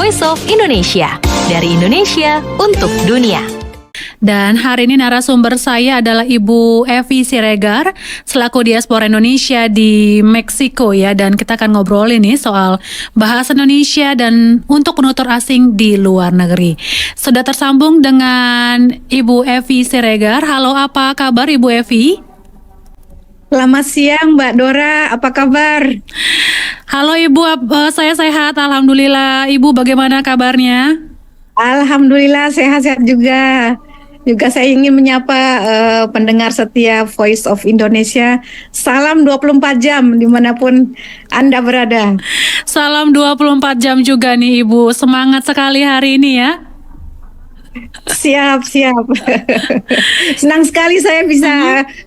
Voice of Indonesia. Dari Indonesia untuk dunia. Dan hari ini narasumber saya adalah Ibu Evi Siregar selaku diaspora Indonesia di Meksiko ya, dan kita akan ngobrol ini soal bahasa Indonesia dan untuk penutur asing di luar negeri. Sudah tersambung dengan Ibu Evi Siregar. Halo, apa kabar Ibu Evi? Selamat siang Mbak Dora, apa kabar? Halo Ibu, saya sehat, alhamdulillah. Ibu bagaimana kabarnya? Alhamdulillah sehat-sehat juga. Juga saya ingin menyapa pendengar setia Voice of Indonesia. Salam 24 jam dimanapun Anda berada. Salam 24 jam juga nih Ibu. Semangat sekali hari ini ya. Siap. Senang sekali saya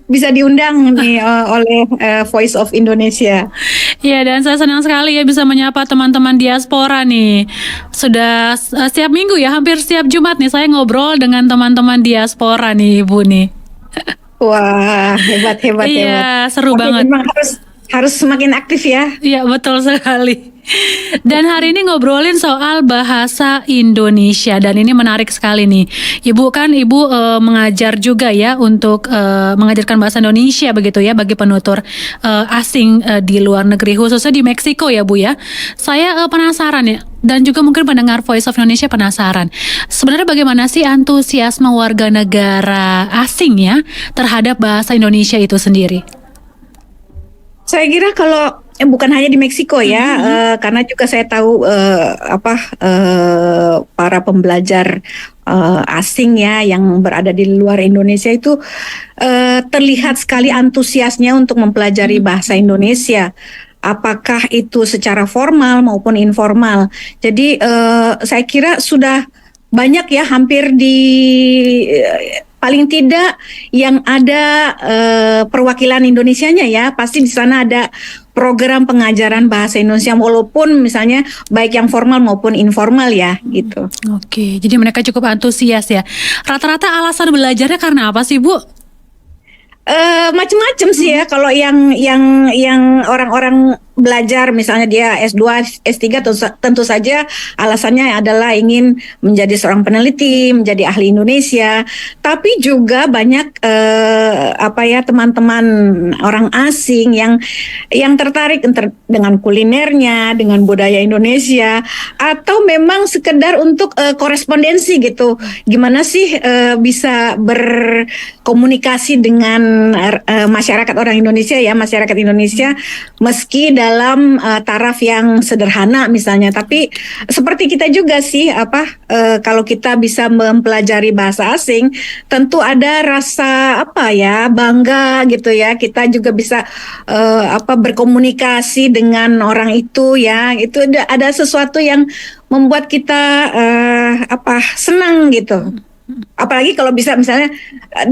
bisa diundang nih oleh Voice of Indonesia. Iya, dan saya senang sekali ya bisa menyapa teman-teman diaspora nih. Sudah setiap minggu ya, hampir setiap Jumat nih saya ngobrol dengan teman-teman diaspora nih Ibu nih. Wah, hebat. Iya, seru Tapi banget. memang harus semakin aktif ya. Iya, betul sekali. Dan hari ini ngobrolin soal bahasa Indonesia, dan ini menarik sekali nih. Ibu kan mengajar juga ya untuk mengajarkan bahasa Indonesia begitu ya bagi penutur asing di luar negeri, khususnya di Meksiko ya Bu ya. Saya penasaran ya, dan juga mungkin pendengar Voice of Indonesia penasaran. Sebenarnya bagaimana sih antusiasme warga negara asing ya terhadap bahasa Indonesia itu sendiri? Saya kira kalau bukan hanya di Meksiko ya, karena juga saya tahu para pembelajar asing ya yang berada di luar Indonesia itu terlihat sekali antusiasnya untuk mempelajari bahasa Indonesia. Apakah itu secara formal maupun informal. Jadi saya kira sudah banyak ya, hampir di paling tidak yang ada perwakilan Indonesianya ya, pasti di sana ada program pengajaran bahasa Indonesia walaupun misalnya baik yang formal maupun informal ya gitu. Oke, jadi mereka cukup antusias ya. Rata-rata alasan belajarnya karena apa sih Bu? Macam-macam sih ya. Kalau yang orang-orang belajar misalnya dia S2, S3 tentu saja alasannya adalah ingin menjadi seorang peneliti, menjadi ahli Indonesia. Tapi juga banyak teman-teman orang asing yang tertarik dengan kulinernya, dengan budaya Indonesia, atau memang sekedar untuk korespondensi gitu. Gimana sih bisa berkomunikasi dengan masyarakat orang Indonesia ya, masyarakat Indonesia meski dalam taraf yang sederhana misalnya, tapi seperti kita juga sih kalau kita bisa mempelajari bahasa asing tentu ada rasa bangga gitu ya, kita juga bisa berkomunikasi dengan orang itu ya, itu ada sesuatu yang membuat kita senang gitu. Apalagi kalau bisa misalnya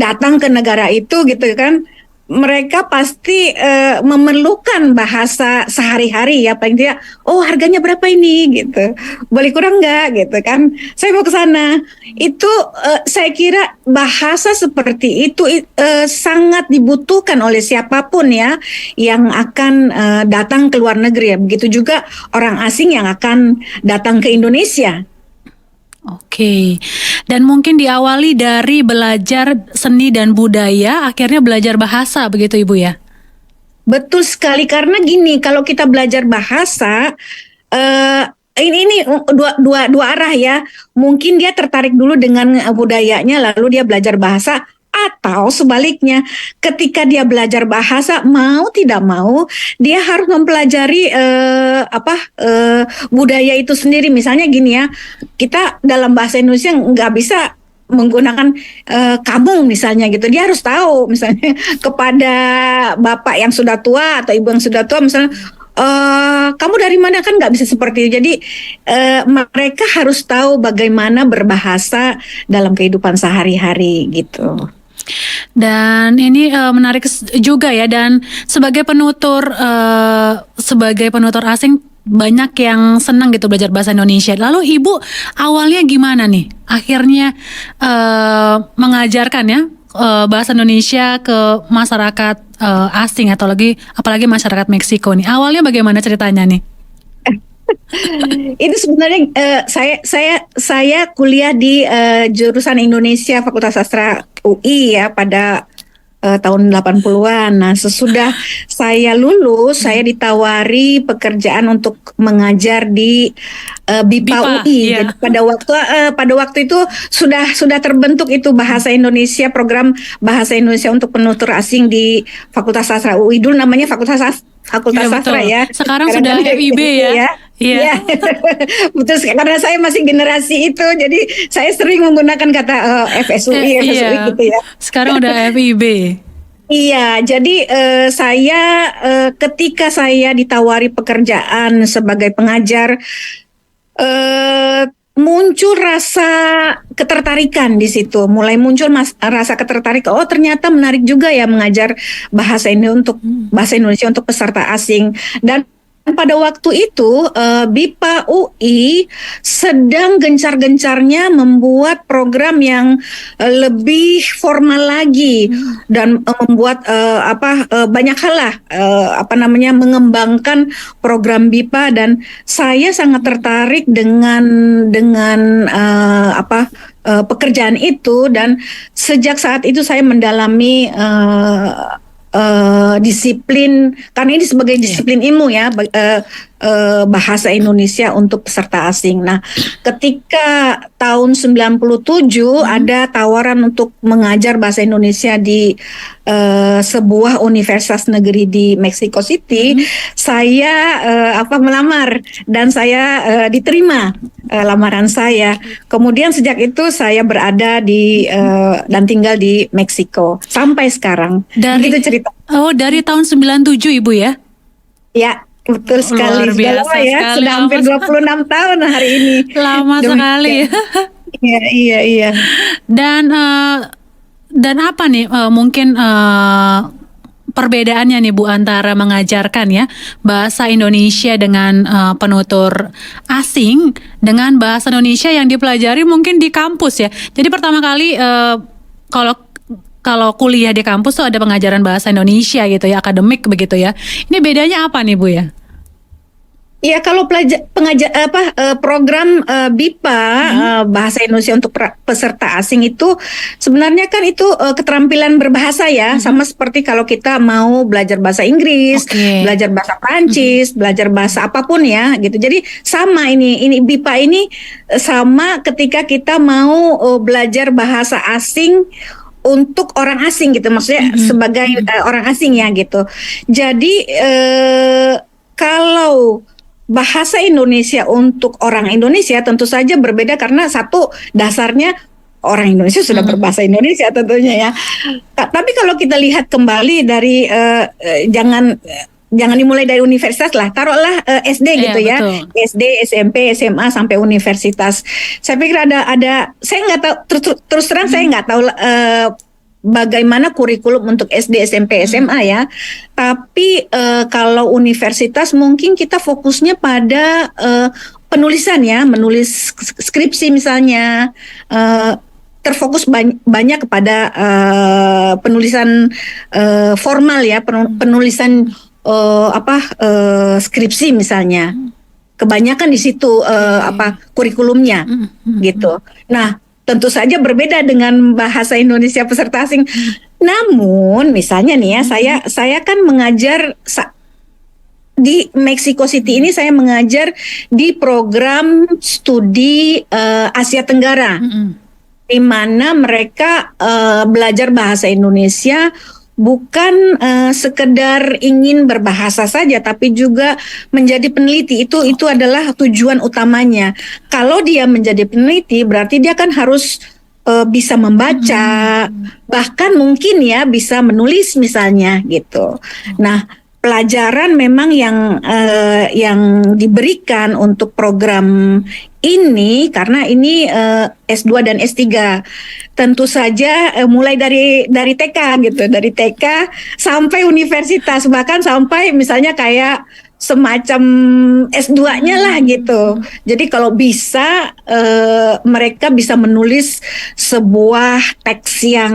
datang ke negara itu gitu kan, mereka pasti memerlukan bahasa sehari-hari ya, paling tidak harganya berapa ini gitu, boleh kurang nggak gitu kan, saya mau ke sana. Itu saya kira bahasa seperti itu sangat dibutuhkan oleh siapapun ya yang akan datang ke luar negeri ya, begitu juga orang asing yang akan datang ke Indonesia. Oke, dan mungkin diawali dari belajar seni dan budaya, akhirnya belajar bahasa, begitu Ibu ya? Betul sekali, karena gini, kalau kita belajar bahasa, ini dua arah ya. Mungkin dia tertarik dulu dengan budayanya, lalu dia belajar bahasa. Atau sebaliknya, ketika dia belajar bahasa, mau tidak mau dia harus mempelajari budaya itu sendiri. Misalnya gini ya, kita dalam bahasa Indonesia nggak bisa menggunakan kamu misalnya gitu. Dia harus tahu misalnya kepada bapak yang sudah tua atau ibu yang sudah tua misalnya, kamu dari mana, kan nggak bisa seperti itu. Jadi mereka harus tahu bagaimana berbahasa dalam kehidupan sehari-hari gitu. Dan ini menarik juga ya, dan sebagai penutur asing banyak yang senang gitu belajar bahasa Indonesia. Lalu Ibu awalnya gimana nih? Akhirnya mengajarkan ya bahasa Indonesia ke masyarakat asing atau apalagi masyarakat Meksiko nih. Awalnya bagaimana ceritanya nih? Itu sebenarnya saya kuliah di jurusan Indonesia Fakultas Sastra UI ya pada tahun 80-an. Nah, sesudah saya lulus, saya ditawari pekerjaan untuk mengajar di BIPA BIPA, UI. iya. Jadi pada waktu itu sudah terbentuk itu bahasa Indonesia, program bahasa Indonesia untuk penutur asing di Fakultas Sastra UI. Dulu namanya Fakultas Iya, Sastra betul. ya. Sekarang Sekarang sudah kan FIB gitu ya. Iya. Iya, betul sekali. Karena saya masih generasi itu, jadi saya sering menggunakan kata FSUI Iya. gitu ya. Sekarang udah FIB. Iya, jadi ketika saya ditawari pekerjaan sebagai pengajar, muncul rasa ketertarikan di situ. Mulai muncul rasa ketertarikan. Oh, ternyata menarik juga ya mengajar bahasa Indonesia untuk peserta asing. Dan pada waktu itu BIPA UI sedang gencar-gencarnya membuat program yang lebih formal lagi dan membuat banyak hal lah mengembangkan program BIPA, dan saya sangat tertarik dengan pekerjaan itu, dan sejak saat itu saya mendalami disiplin, karena ini sebagai disiplin ilmu ya, bahasa Indonesia untuk peserta asing. Nah, ketika tahun 97 ada tawaran untuk mengajar bahasa Indonesia di sebuah universitas negeri di Mexico City, saya melamar, dan saya diterima lamaran saya. Kemudian sejak itu saya berada di dan tinggal di Meksiko sampai sekarang. Begitu cerita. Dari tahun 97 Ibu ya? Ya, betul sekali. Luar biasa Sudah lama ya, sekali. sudah hampir 26 tahun hari ini. Lama sekali. Iya. Dan apa nih mungkin perbedaannya nih Bu antara mengajarkan ya bahasa Indonesia dengan penutur asing dengan bahasa Indonesia yang dipelajari mungkin di kampus ya. Jadi pertama kali kalau kuliah di kampus tuh ada pengajaran bahasa Indonesia gitu ya, akademik begitu ya. Ini bedanya apa nih Bu ya? Ya, kalau program BIPA bahasa Indonesia untuk peserta asing itu sebenarnya kan itu keterampilan berbahasa ya, sama seperti kalau kita mau belajar bahasa Inggris, belajar bahasa Prancis, belajar bahasa apapun ya gitu. Jadi sama ini BIPA ini sama ketika kita mau belajar bahasa asing untuk orang asing gitu, maksudnya sebagai orang asing ya gitu. Jadi kalau bahasa Indonesia untuk orang Indonesia tentu saja berbeda, karena satu, dasarnya orang Indonesia sudah berbahasa Indonesia tentunya ya. Tapi kalau kita lihat kembali dari jangan dimulai dari universitas lah, taruhlah SD gitu ya, betul. SD, SMP, SMA sampai universitas. Saya pikir ada saya nggak tahu, terus terang saya nggak tahu bagaimana kurikulum untuk SD, SMP, SMA ya. Tapi kalau universitas mungkin kita fokusnya pada penulisan ya, menulis skripsi misalnya, terfokus banyak kepada penulisan formal ya, penulisan skripsi misalnya. Kebanyakan di situ kurikulumnya gitu. Nah, tentu saja berbeda dengan bahasa Indonesia peserta asing. Namun misalnya nih ya, saya kan mengajar di Mexico City ini, saya mengajar di program studi Asia Tenggara, di mana mereka belajar bahasa Indonesia bukan sekedar ingin berbahasa saja, tapi juga menjadi peneliti. Itu adalah tujuan utamanya. Kalau dia menjadi peneliti, berarti dia kan harus bisa membaca, bahkan mungkin ya bisa menulis misalnya gitu. Nah, pelajaran memang yang diberikan untuk program ini, karena ini S2 dan S3, tentu saja mulai dari TK gitu, dari TK sampai universitas, bahkan sampai misalnya kayak semacam S2-nya lah gitu. Jadi kalau bisa mereka bisa menulis sebuah teks yang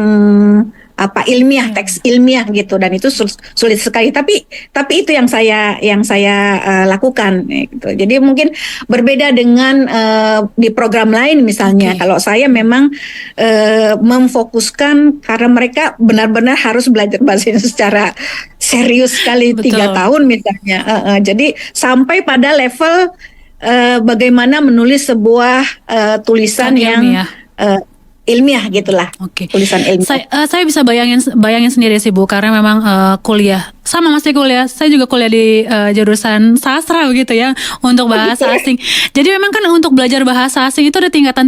ilmiah, teks ilmiah gitu, dan itu sulit sekali. Tapi itu yang saya lakukan gitu. Jadi mungkin berbeda dengan di program lain misalnya. Kalau saya memang memfokuskan karena mereka benar-benar harus belajar bahasa Indonesia secara serius sekali 3 tahun misalnya. Jadi sampai pada level bagaimana menulis sebuah tulisan yang ilmiah gitulah. Tulisan ilmiah. Saya bisa bayangin sendiri sih Bu, karena memang kuliah saya juga kuliah di jurusan sastra begitu ya, untuk bahasa asing. Jadi memang kan untuk belajar bahasa asing itu ada tingkatan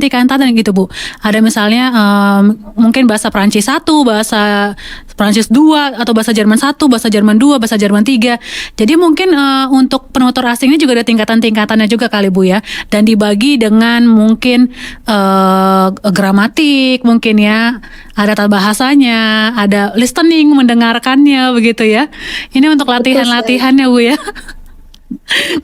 gitu Bu. Ada misalnya mungkin bahasa Prancis 1, bahasa Prancis 2, atau bahasa Jerman 1, bahasa Jerman 2, bahasa Jerman 3. Jadi mungkin untuk penutur asingnya juga ada tingkatannya juga kali Bu ya. Dan dibagi dengan mungkin gramatik mungkin ya, ada tata bahasanya, ada listening, mendengarkannya begitu ya. Ini untuk latihannya Bu ya.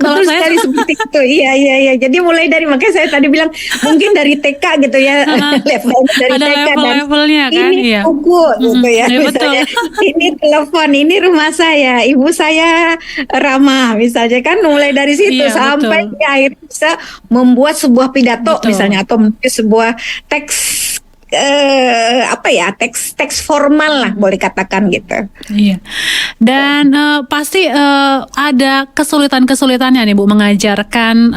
Kalau saya sekali seperti itu, iya. Jadi mulai dari, makanya saya tadi bilang mungkin dari TK gitu ya, levelnya dari ada TK, levelnya kan, ini buku gitu ya, misalnya ini telepon, ini rumah saya, ibu saya Rama misalnya, kan mulai dari situ sampai akhirnya bisa membuat sebuah pidato misalnya, atau mungkin sebuah teks teks formal lah boleh katakan gitu. Iya. Dan pasti ada kesulitannya nih Bu mengajarkan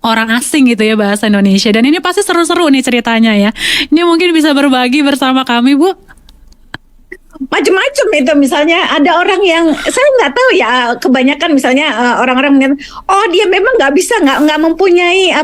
orang asing gitu ya bahasa Indonesia. Dan ini pasti seru-seru nih ceritanya ya. Ini mungkin bisa berbagi bersama kami Bu. Macam-macam itu, misalnya ada orang yang saya nggak tahu ya, kebanyakan misalnya orang-orang mengatakan, oh dia memang nggak mempunyai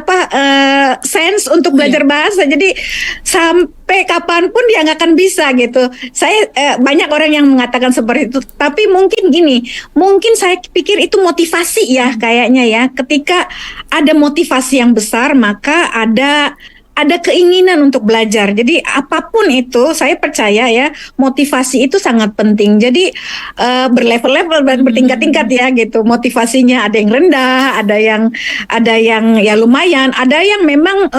sense untuk belajar bahasa, jadi sampai kapanpun dia nggak akan bisa gitu. Saya banyak orang yang mengatakan seperti itu, tapi mungkin saya pikir itu motivasi ya kayaknya ya. Ketika ada motivasi yang besar, maka ada keinginan untuk belajar. Jadi apapun itu, saya percaya ya, motivasi itu sangat penting. Jadi berlevel-level dan bertingkat-tingkat ya gitu. Motivasinya ada yang rendah, ada yang ya lumayan, ada yang memang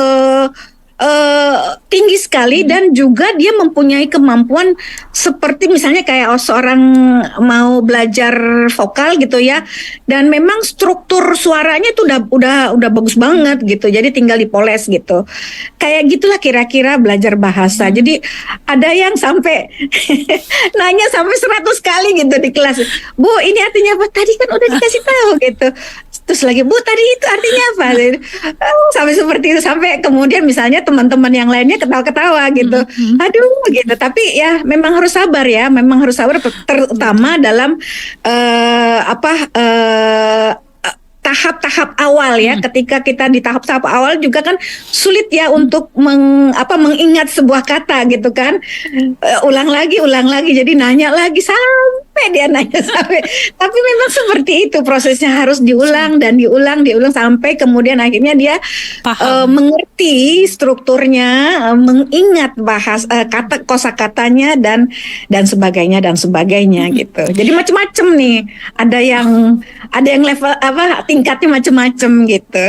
tinggi sekali, dan juga dia mempunyai kemampuan seperti misalnya kayak seorang mau belajar vokal gitu ya, dan memang struktur suaranya itu udah bagus banget gitu, jadi tinggal dipoles gitu. Kayak gitulah kira-kira belajar bahasa. Jadi ada yang sampai nanya sampai 100 kali gitu di kelas, Bu ini artinya apa? Tadi kan udah dikasih tahu gitu. Terus lagi, Bu tadi itu artinya apa? Sampai seperti itu, sampai kemudian misalnya teman-teman yang lainnya ketawa-ketawa gitu. Aduh gitu. Tapi ya memang harus sabar ya, terutama dalam tahap-tahap awal ya. Ketika kita di tahap-tahap awal juga kan sulit ya untuk mengingat sebuah kata gitu kan. Ulang lagi, jadi nanya lagi sampai dia nanya sampai. Tapi memang seperti itu prosesnya, harus diulang dan diulang sampai kemudian akhirnya dia mengerti strukturnya, mengingat kata kosakatanya dan sebagainya gitu. Jadi macam-macam nih. Ada yang level tingkatnya macam-macam gitu.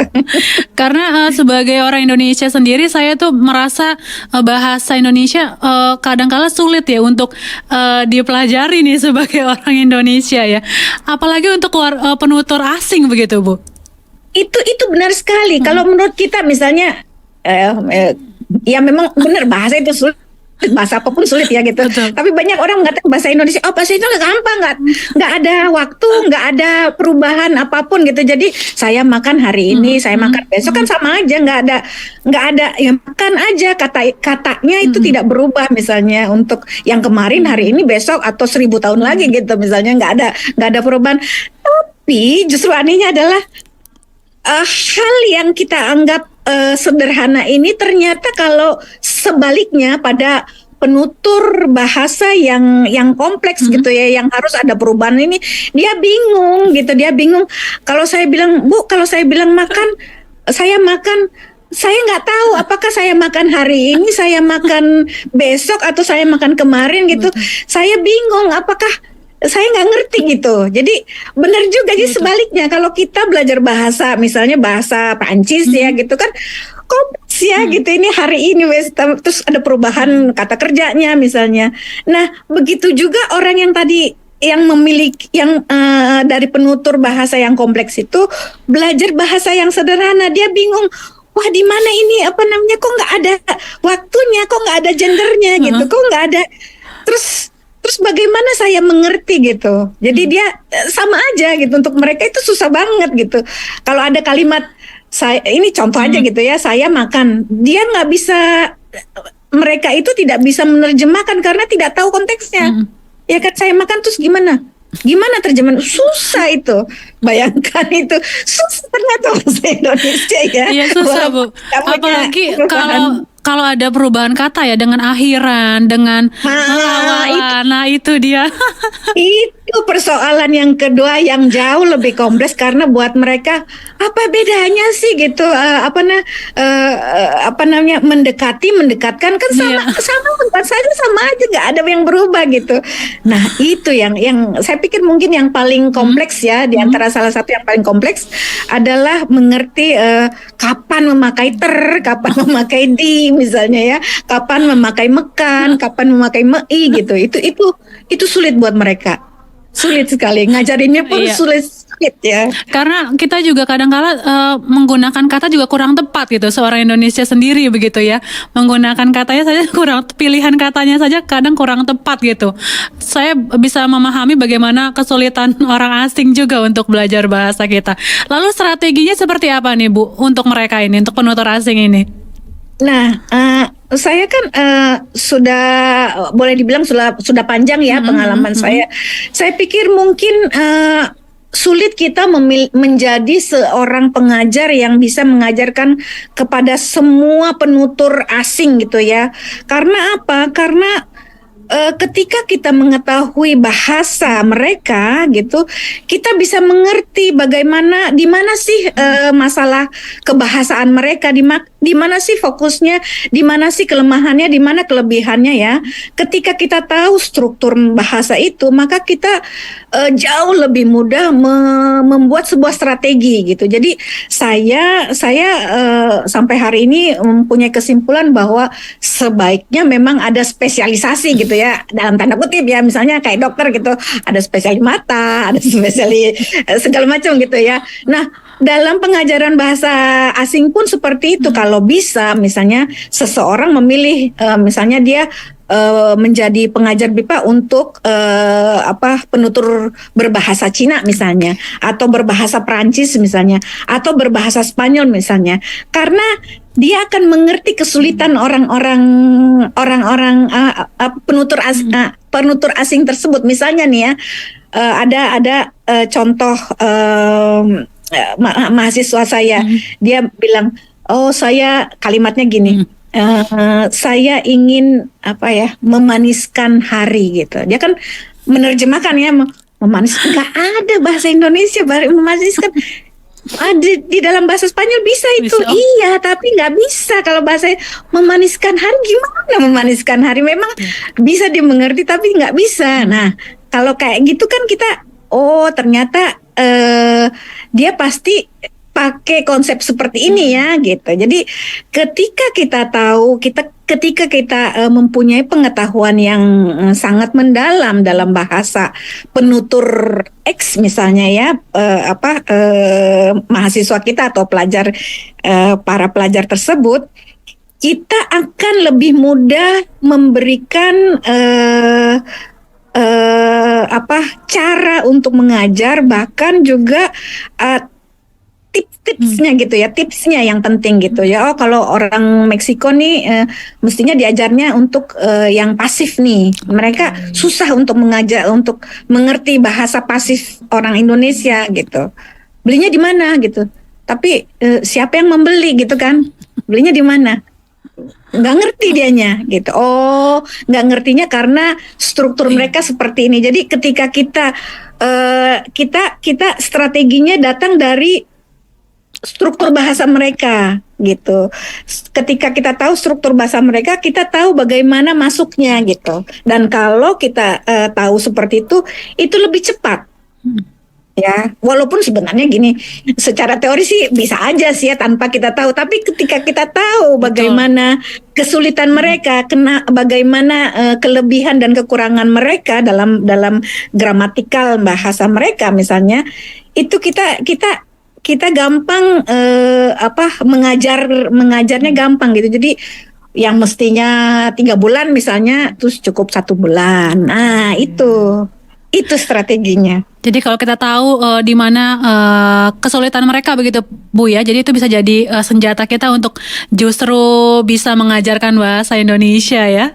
Karena sebagai orang Indonesia sendiri, saya tuh merasa bahasa Indonesia kadang-kala sulit ya untuk dipelajari nih sebagai orang Indonesia ya. Apalagi untuk penutur asing begitu Bu. Itu benar sekali. Kalau menurut kita misalnya ya memang benar bahasa itu sulit. Bahasa apapun sulit ya gitu. Betul. Tapi banyak orang mengatakan bahasa Indonesia, bahasa itu gampang, nggak ada waktu, nggak ada perubahan apapun gitu. Jadi saya makan hari ini, saya makan besok kan sama aja, nggak ada ya, makan aja, katanya itu tidak berubah misalnya untuk yang kemarin, hari ini, besok, atau 1000 tahun lagi gitu misalnya, nggak ada perubahan. Tapi justru anehnya adalah hal yang kita anggap sederhana ini ternyata kalau sebaliknya pada penutur bahasa yang kompleks gitu ya, yang harus ada perubahan ini, dia bingung gitu. Kalau saya bilang, Bu, kalau saya bilang makan, saya nggak tahu apakah saya makan hari ini, saya makan besok, atau saya makan kemarin gitu. Saya bingung, apakah saya nggak ngerti gitu. Jadi benar juga sih sebaliknya, kalau kita belajar bahasa, misalnya bahasa Prancis ya gitu kan, kompleks ya gitu, ini hari ini wes, terus ada perubahan kata kerjanya misalnya. Nah, begitu juga orang yang tadi yang memiliki dari penutur bahasa yang kompleks itu belajar bahasa yang sederhana, dia bingung. Wah, di mana ini apa namanya, kok nggak ada waktunya, kok nggak ada gendernya gitu, kok nggak ada. Terus bagaimana saya mengerti gitu. Jadi dia sama aja gitu, untuk mereka itu susah banget gitu. Kalau ada kalimat, saya ini contoh aja gitu ya, saya makan, dia nggak bisa, mereka itu tidak bisa menerjemahkan karena tidak tahu konteksnya. Ya kan, saya makan terus gimana terjemahan, susah itu, bayangkan itu susah ternyata bahasa Indonesia ya. Iya susah Bu, apalagi kalau ada perubahan kata ya, dengan akhiran, dengan melawalan, nah itu dia. Itu persoalan yang kedua yang jauh lebih kompleks, karena buat mereka apa bedanya sih gitu, apa namanya, mendekatkan kan sama buat saya sama aja, nggak ada yang berubah gitu. Nah itu yang saya pikir mungkin yang paling kompleks ya, di antara salah satu yang paling kompleks adalah mengerti kapan memakai kapan memakai di misalnya ya, kapan memakai mekan, kapan memakai mei gitu. Itu sulit buat mereka. Sulit sekali, ngajarinnya pun sulit ya. Karena kita juga kadang-kala menggunakan kata juga kurang tepat gitu. Seorang Indonesia sendiri begitu ya, menggunakan katanya saja kurang, pilihan katanya saja kadang kurang tepat gitu. Saya bisa memahami bagaimana kesulitan orang asing juga untuk belajar bahasa kita. Lalu strateginya seperti apa nih Bu untuk mereka ini, untuk penutur asing ini? Nah, saya kan sudah boleh dibilang sudah panjang ya pengalaman saya. Saya pikir mungkin sulit kita menjadi seorang pengajar yang bisa mengajarkan kepada semua penutur asing gitu ya. Karena apa? Karena ketika kita mengetahui bahasa mereka gitu, kita bisa mengerti bagaimana, di mana sih masalah kebahasaan mereka, di mana sih fokusnya, di mana sih kelemahannya, di mana kelebihannya ya. Ketika kita tahu struktur bahasa itu, maka kita jauh lebih mudah membuat sebuah strategi gitu. Jadi saya sampai hari ini mempunyai kesimpulan bahwa sebaiknya memang ada spesialisasi gitu ya, dalam tanda kutip ya, misalnya kayak dokter gitu, ada spesialis mata, ada spesialis segala macam gitu ya. Nah, dalam pengajaran bahasa asing pun seperti itu. Kalau bisa misalnya seseorang memilih misalnya dia menjadi pengajar BIPA untuk penutur berbahasa Cina misalnya, atau berbahasa Perancis misalnya, atau berbahasa Spanyol misalnya, karena dia akan mengerti kesulitan orang-orang penutur asing tersebut. Misalnya nih ya, ada contoh mahasiswa saya, dia bilang, saya kalimatnya gini. Saya ingin memaniskan hari gitu. Dia kan menerjemahkan ya, memaniskan. Nggak ada bahasa Indonesia memaniskan. Ada di dalam bahasa Spanyol bisa itu, iya, tapi nggak bisa kalau bahasa memaniskan hari. Gimana memaniskan hari? Memang bisa dimengerti tapi nggak bisa. Nah, kalau kayak gitu kan kita, ternyata dia pasti pakai konsep seperti ini ya gitu. Jadi ketika kita tahu, ketika kita mempunyai pengetahuan yang sangat mendalam dalam bahasa penutur X misalnya ya, mahasiswa kita atau para pelajar tersebut, kita akan lebih mudah memberikan cara untuk mengajar, bahkan juga tipsnya gitu ya, tipsnya yang penting gitu ya. Kalau orang Meksiko nih mestinya diajarnya untuk yang pasif nih. Mereka susah untuk mengajar, untuk mengerti bahasa pasif orang Indonesia gitu. Belinya di mana gitu. Tapi siapa yang membeli gitu kan? Belinya di mana? Nggak ngerti dianya gitu. Nggak ngertinya karena struktur mereka seperti ini. Jadi ketika kita strateginya datang dari struktur bahasa mereka gitu. Ketika kita tahu struktur bahasa mereka, kita tahu bagaimana masuknya gitu. Dan kalau kita tahu seperti itu lebih cepat. Ya, walaupun sebenarnya gini, secara teori sih bisa aja sih ya tanpa kita tahu. Tapi ketika kita tahu Betul. bagaimana kesulitan mereka, bagaimana kelebihan dan kekurangan mereka dalam gramatikal bahasa mereka misalnya, itu kita gampang mengajarnya gampang gitu. Jadi yang mestinya 3 bulan misalnya, terus cukup 1 bulan. Nah itu strateginya. Jadi kalau kita tahu di mana kesulitan mereka begitu Bu ya, jadi itu bisa jadi senjata kita untuk justru bisa mengajarkan bahasa Indonesia ya.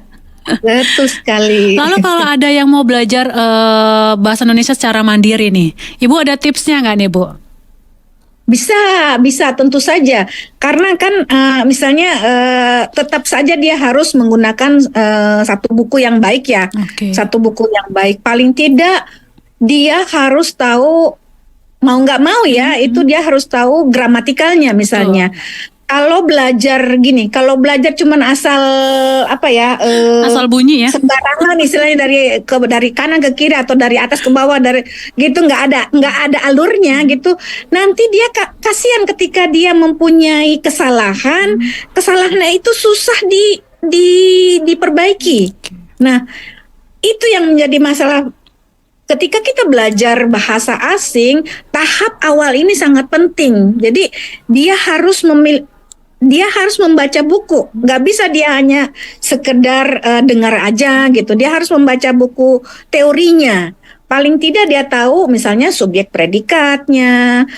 Betul sekali. Lalu kalau ada yang mau belajar bahasa Indonesia secara mandiri nih, Ibu ada tipsnya nggak nih Bu? Bisa tentu saja. Karena kan misalnya tetap saja dia harus menggunakan satu buku yang baik ya. Oke. Satu buku yang baik. Paling tidak dia harus tahu, mau nggak mau ya, itu dia harus tahu gramatikalnya misalnya. Kalau belajar cuman asal Asal bunyi ya. sembarangan istilahnya dari kanan ke kiri atau dari atas ke bawah dari gitu, nggak ada alurnya gitu. Nanti dia kasihan ketika dia mempunyai kesalahannya itu susah diperbaiki. Nah, itu yang menjadi masalah. Ketika kita belajar bahasa asing, tahap awal ini sangat penting. Jadi dia harus membaca buku. Nggak bisa dia hanya sekedar dengar aja gitu. Dia harus membaca buku teorinya. Paling tidak dia tahu misalnya subjek predikatnya,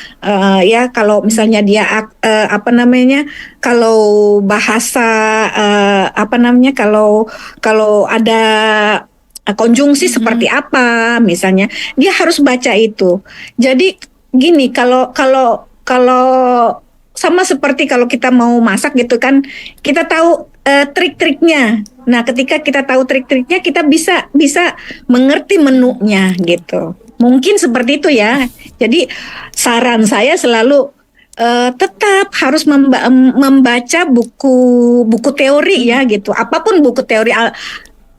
ya kalau misalnya dia kalau bahasa kalau ada konjungsi seperti apa misalnya, dia harus baca itu. Jadi gini, kalau sama seperti kalau kita mau masak gitu kan, kita tahu trik-triknya. Nah, ketika kita tahu trik-triknya, kita bisa mengerti menunya gitu. Mungkin seperti itu ya. Jadi saran saya selalu tetap harus membaca buku teori ya gitu. Apapun buku teori,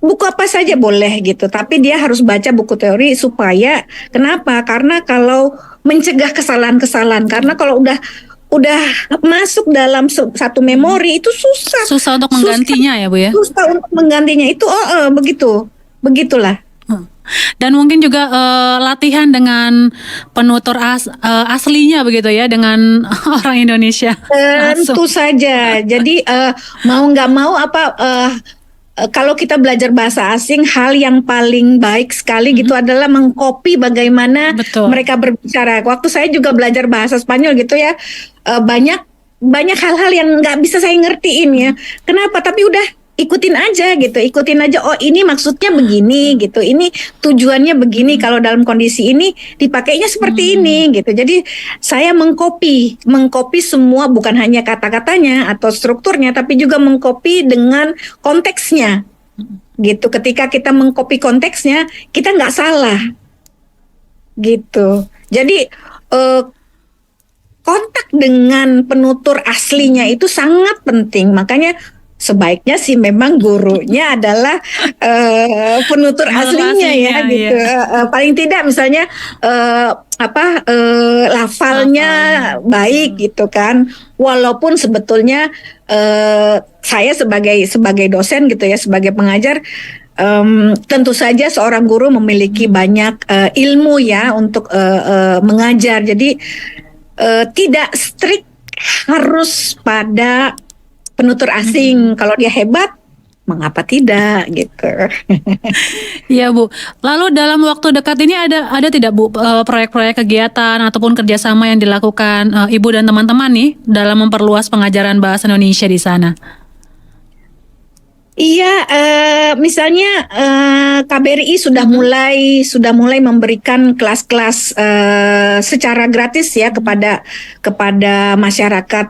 buku apa saja boleh gitu, tapi dia harus baca buku teori supaya kenapa? Karena kalau mencegah kesalahan-kesalahan, karena kalau udah masuk dalam satu memori itu Susah untuk menggantinya ya Bu ya. susah untuk menggantinya itu begitulah. Dan mungkin juga latihan dengan penutur aslinya begitu ya, dengan orang Indonesia. Tentu saja. Jadi mau nggak mau kalau kita belajar bahasa asing, hal yang paling baik sekali gitu adalah mengcopy bagaimana Betul. mereka berbicara. Waktu saya juga belajar bahasa Spanyol gitu ya, banyak hal-hal yang nggak bisa saya ngertiin ya. Kenapa? Tapi udah ikutin aja gitu, ikutin aja. Oh, ini maksudnya begini gitu, ini tujuannya begini. Kalau dalam kondisi ini dipakainya seperti ini gitu. Jadi saya mengcopy semua, bukan hanya kata-katanya atau strukturnya, tapi juga mengcopy dengan konteksnya gitu. Ketika kita mengcopy konteksnya, kita nggak salah gitu. Jadi kontak dengan penutur aslinya itu sangat penting. Makanya sebaiknya sih memang gurunya adalah penutur aslinya ya gitu. Paling tidak misalnya lafalnya baik gitu kan. Walaupun sebetulnya saya sebagai dosen gitu ya, sebagai pengajar, tentu saja seorang guru memiliki banyak ilmu ya untuk mengajar. Jadi tidak strict harus pada penutur asing. Kalau dia hebat, mengapa tidak gitu. Iya Bu. Lalu dalam waktu dekat ini ada tidak Bu proyek-proyek kegiatan ataupun kerjasama yang dilakukan Ibu dan teman-teman nih dalam memperluas pengajaran bahasa Indonesia di sana? Iya, misalnya KBRI sudah mulai memberikan kelas-kelas secara gratis ya kepada masyarakat,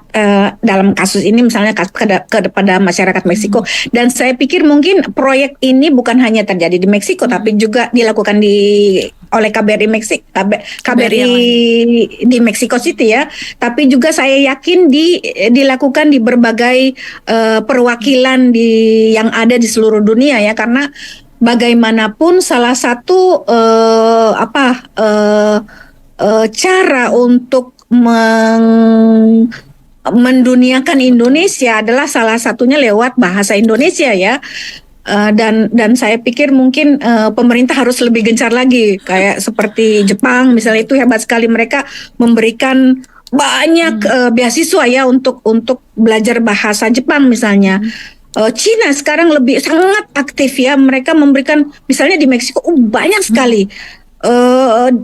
dalam kasus ini misalnya kepada masyarakat Meksiko. Dan saya pikir mungkin proyek ini bukan hanya terjadi di Meksiko, tapi juga dilakukan oleh KBRI di Mexico City ya. Tapi juga saya yakin dilakukan di berbagai perwakilan yang ada di seluruh dunia ya, karena bagaimanapun salah satu cara untuk menduniakan Indonesia adalah salah satunya lewat bahasa Indonesia ya. Dan saya pikir mungkin pemerintah harus lebih gencar lagi, kayak seperti Jepang misalnya, itu hebat sekali, mereka memberikan banyak beasiswa ya untuk belajar bahasa Jepang misalnya. Cina sekarang lebih sangat aktif ya, mereka memberikan, misalnya di Meksiko banyak sekali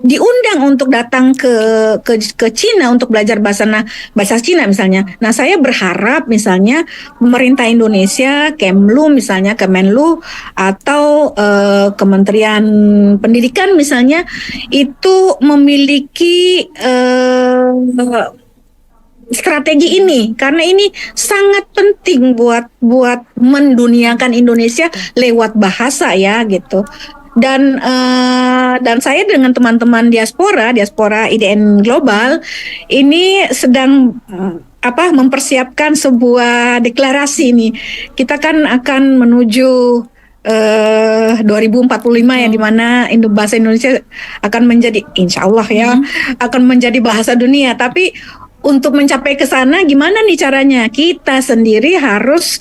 diundang untuk datang ke Cina untuk belajar bahasa Cina misalnya. Nah, saya berharap misalnya pemerintah Indonesia, Kemlu misalnya, Kemenlu atau Kementerian Pendidikan misalnya, itu memiliki strategi ini, karena ini sangat penting buat menduniakan Indonesia lewat bahasa ya gitu. Dan saya dengan teman-teman diaspora IDN Global ini sedang mempersiapkan sebuah deklarasi nih. Kita kan akan menuju 2045 ya, di mana bahasa Indonesia akan menjadi, insya Allah ya, akan menjadi bahasa dunia. Tapi untuk mencapai ke sana gimana nih caranya? Kita sendiri harus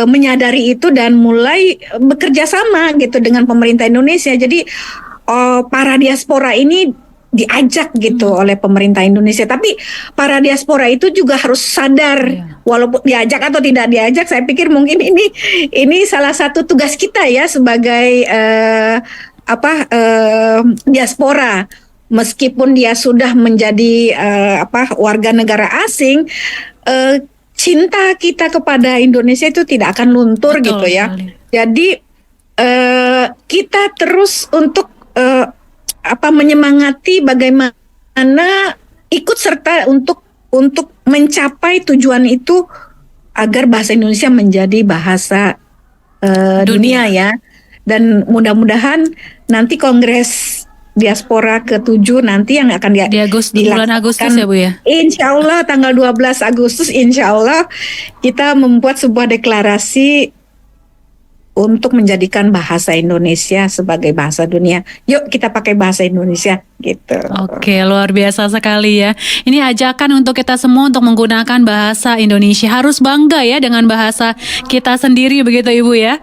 menyadari itu dan mulai bekerja sama gitu dengan pemerintah Indonesia. Jadi para diaspora ini diajak gitu oleh pemerintah Indonesia. Tapi para diaspora itu juga harus sadar, walaupun diajak atau tidak diajak, saya pikir mungkin ini salah satu tugas kita ya sebagai diaspora. Meskipun dia sudah menjadi warga negara asing, cinta kita kepada Indonesia itu tidak akan luntur. Betul, gitu ya. Sekali. Jadi kita terus untuk menyemangati bagaimana ikut serta untuk mencapai tujuan itu, agar bahasa Indonesia menjadi bahasa dunia ya. Dan mudah-mudahan nanti Kongres Diaspora ke-7 nanti yang akan di bulan Agustus ya Bu ya. Insya Allah tanggal 12 Agustus insya Allah kita membuat sebuah deklarasi untuk menjadikan bahasa Indonesia sebagai bahasa dunia. Yuk kita pakai bahasa Indonesia gitu. Oke, luar biasa sekali ya. Ini ajakan untuk kita semua untuk menggunakan bahasa Indonesia. Harus bangga ya dengan bahasa kita sendiri, begitu Ibu ya.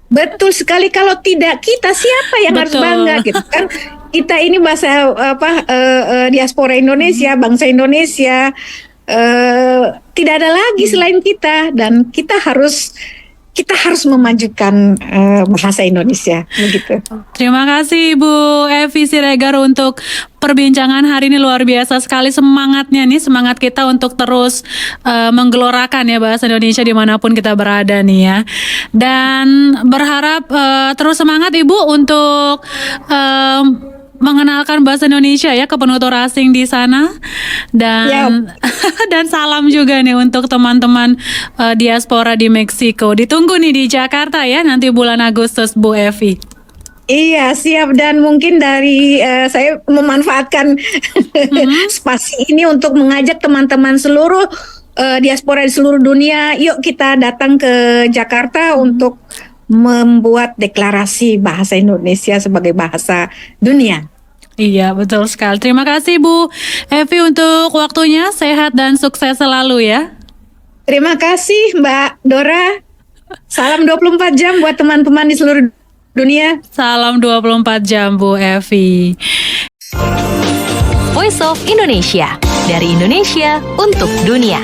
Betul sekali, kalau tidak kita siapa yang harus bangga gitu kan. Kita ini bahasa diaspora Indonesia, bangsa Indonesia, tidak ada lagi selain kita, dan kita harus memajukan bahasa Indonesia begitu. Terima kasih Ibu Evi Siregar untuk perbincangan hari ini, luar biasa sekali semangatnya nih, semangat kita untuk terus menggelorakan ya bahasa Indonesia dimanapun kita berada nih ya. Dan berharap terus semangat Ibu untuk mengenalkan bahasa Indonesia ya ke penutur asing di sana. Dan dan salam juga nih untuk teman-teman diaspora di Meksiko. Ditunggu nih di Jakarta ya nanti bulan Agustus Bu Evi. Iya siap, dan mungkin dari saya memanfaatkan spasi ini untuk mengajak teman-teman seluruh diaspora di seluruh dunia, yuk kita datang ke Jakarta untuk membuat deklarasi bahasa Indonesia sebagai bahasa dunia. Iya betul sekali. Terima kasih Bu Evi untuk waktunya, sehat dan sukses selalu ya. Terima kasih Mbak Dora. Salam 24 jam buat teman-teman di seluruh dunia. Salam 24 jam Bu Evi. Voice of Indonesia, dari Indonesia untuk dunia.